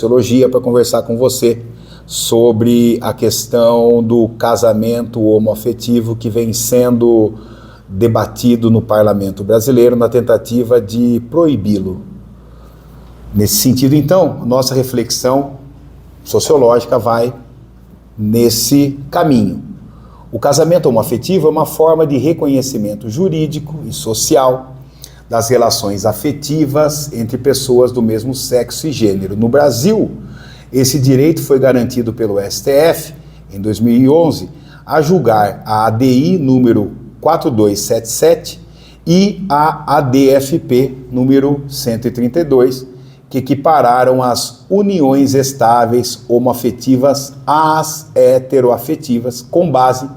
Sociologia para conversar com você sobre a questão do casamento homoafetivo que vem sendo debatido no parlamento brasileiro na tentativa de proibi-lo. Nesse sentido, então, nossa reflexão sociológica vai nesse caminho. O casamento homoafetivo é uma forma de reconhecimento jurídico e social das relações afetivas entre pessoas do mesmo sexo e gênero. No Brasil, esse direito foi garantido pelo STF em 2011, a julgar a ADI número 4277 e a ADFP número 132, que equipararam as uniões estáveis homoafetivas às heteroafetivas, com base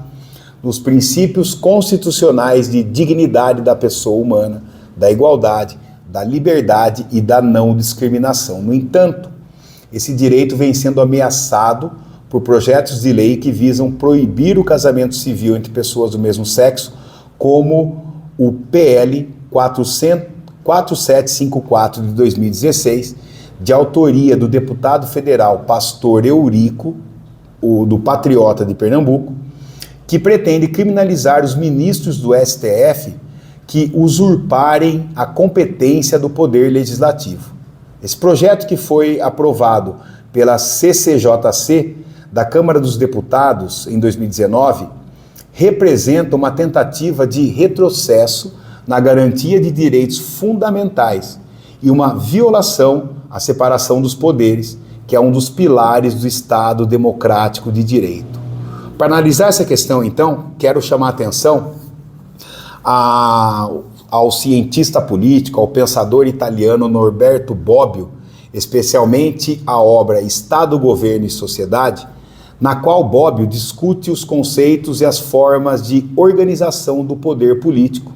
nos princípios constitucionais de dignidade da pessoa humana, da igualdade, da liberdade e da não discriminação. No entanto, esse direito vem sendo ameaçado por projetos de lei que visam proibir o casamento civil entre pessoas do mesmo sexo, como o PL 4754 de 2016, de autoria do deputado federal Pastor Eurico, do Patriota de Pernambuco, que pretende criminalizar os ministros do STF que usurparem a competência do Poder Legislativo. Esse projeto, que foi aprovado pela CCJC da Câmara dos Deputados em 2019, representa uma tentativa de retrocesso na garantia de direitos fundamentais e uma violação à separação dos poderes, que é um dos pilares do Estado democrático de direito. Para analisar essa questão, então, quero chamar a atenção ao cientista político, ao pensador italiano Norberto Bobbio, especialmente a obra Estado, Governo e Sociedade, na qual Bobbio discute os conceitos e as formas de organização do poder político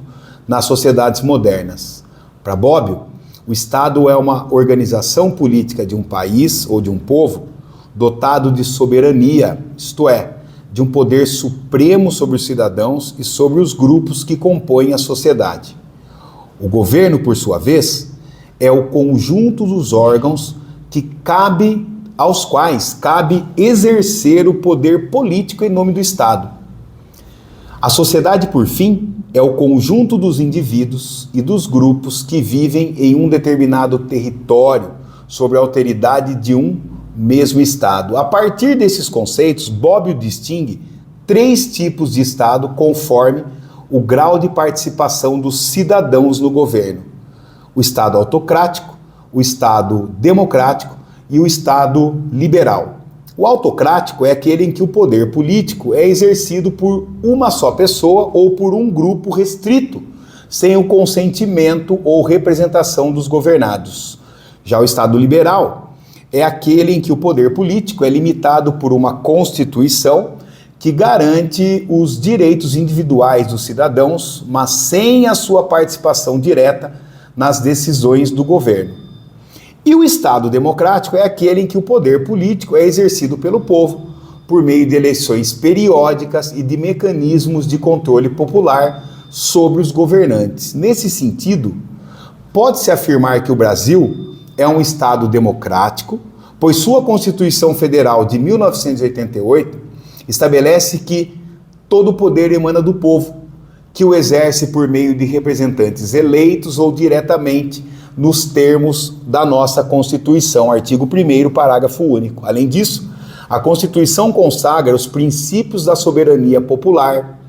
nas sociedades modernas. Para Bobbio, o Estado é uma organização política de um país ou de um povo dotado de soberania, isto é, de um poder supremo sobre os cidadãos e sobre os grupos que compõem a sociedade. O governo, por sua vez, é o conjunto dos órgãos aos quais cabe exercer o poder político em nome do Estado. A sociedade, por fim, é o conjunto dos indivíduos e dos grupos que vivem em um determinado território sob a autoridade de um mesmo Estado. A partir desses conceitos, Bobbio distingue 3 tipos de Estado conforme o grau de participação dos cidadãos no governo: o Estado autocrático, o Estado democrático e o Estado liberal. O autocrático é aquele em que o poder político é exercido por uma só pessoa ou por um grupo restrito, sem o consentimento ou representação dos governados. Já o Estado liberal é aquele em que o poder político é limitado por uma Constituição que garante os direitos individuais dos cidadãos, mas sem a sua participação direta nas decisões do governo. E o Estado democrático é aquele em que o poder político é exercido pelo povo por meio de eleições periódicas e de mecanismos de controle popular sobre os governantes. Nesse sentido, pode-se afirmar que o Brasil é um Estado democrático, pois sua Constituição Federal de 1988 estabelece que todo o poder emana do povo, que o exerce por meio de representantes eleitos ou diretamente nos termos da nossa Constituição, artigo 1º, parágrafo único. Além disso, a Constituição consagra os princípios da soberania popular,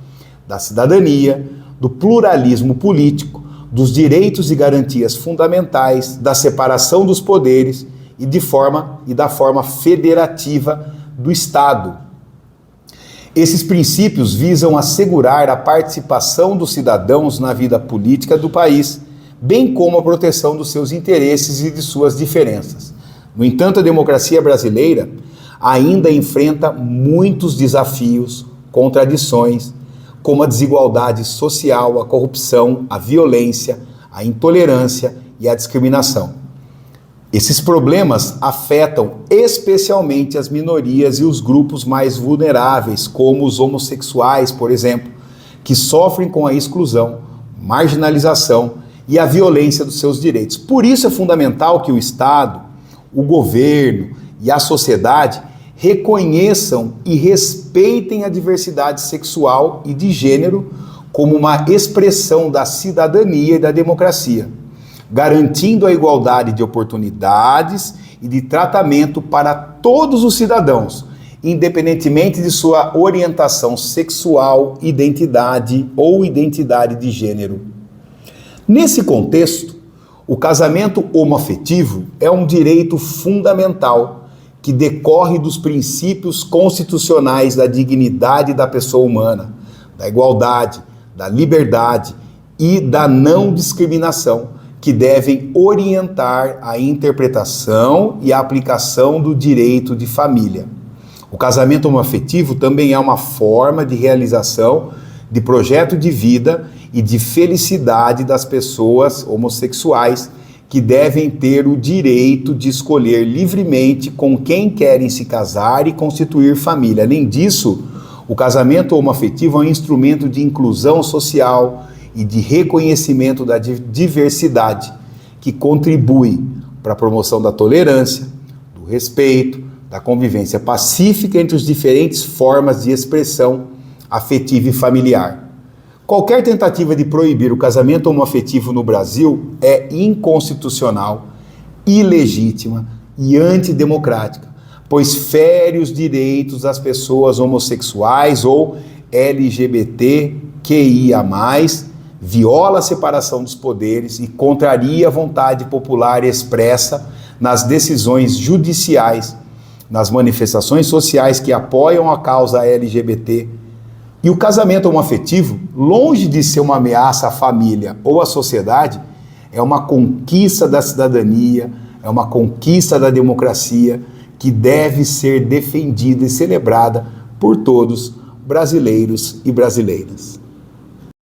da cidadania, do pluralismo político, dos direitos e garantias fundamentais, da separação dos poderes e da forma federativa do Estado. Esses princípios visam assegurar a participação dos cidadãos na vida política do país, bem como a proteção dos seus interesses e de suas diferenças. No entanto, a democracia brasileira ainda enfrenta muitos desafios, contradições, como a desigualdade social, a corrupção, a violência, a intolerância e a discriminação. Esses problemas afetam especialmente as minorias e os grupos mais vulneráveis, como os homossexuais, por exemplo, que sofrem com a exclusão, marginalização e a violência dos seus direitos. Por isso é fundamental que o Estado, o governo e a sociedade reconheçam e respeitem a diversidade sexual e de gênero como uma expressão da cidadania e da democracia, garantindo a igualdade de oportunidades e de tratamento para todos os cidadãos, independentemente de sua orientação sexual, identidade ou identidade de gênero. Nesse contexto, o casamento homoafetivo é um direito fundamental que decorre dos princípios constitucionais da dignidade da pessoa humana, da igualdade, da liberdade e da não discriminação, que devem orientar a interpretação e a aplicação do direito de família. O casamento homoafetivo também é uma forma de realização de projeto de vida e de felicidade das pessoas homossexuais, que devem ter o direito de escolher livremente com quem querem se casar e constituir família. Além disso, o casamento homoafetivo é um instrumento de inclusão social e de reconhecimento da diversidade, que contribui para a promoção da tolerância, do respeito, da convivência pacífica entre as diferentes formas de expressão afetiva e familiar. Qualquer tentativa de proibir o casamento homoafetivo no Brasil é inconstitucional, ilegítima e antidemocrática, pois fere os direitos das pessoas homossexuais ou LGBTQIA+, viola a separação dos poderes e contraria a vontade popular expressa nas decisões judiciais, nas manifestações sociais que apoiam a causa LGBT. E o casamento homoafetivo, longe de ser uma ameaça à família ou à sociedade, é uma conquista da cidadania, é uma conquista da democracia que deve ser defendida e celebrada por todos, brasileiros e brasileiras.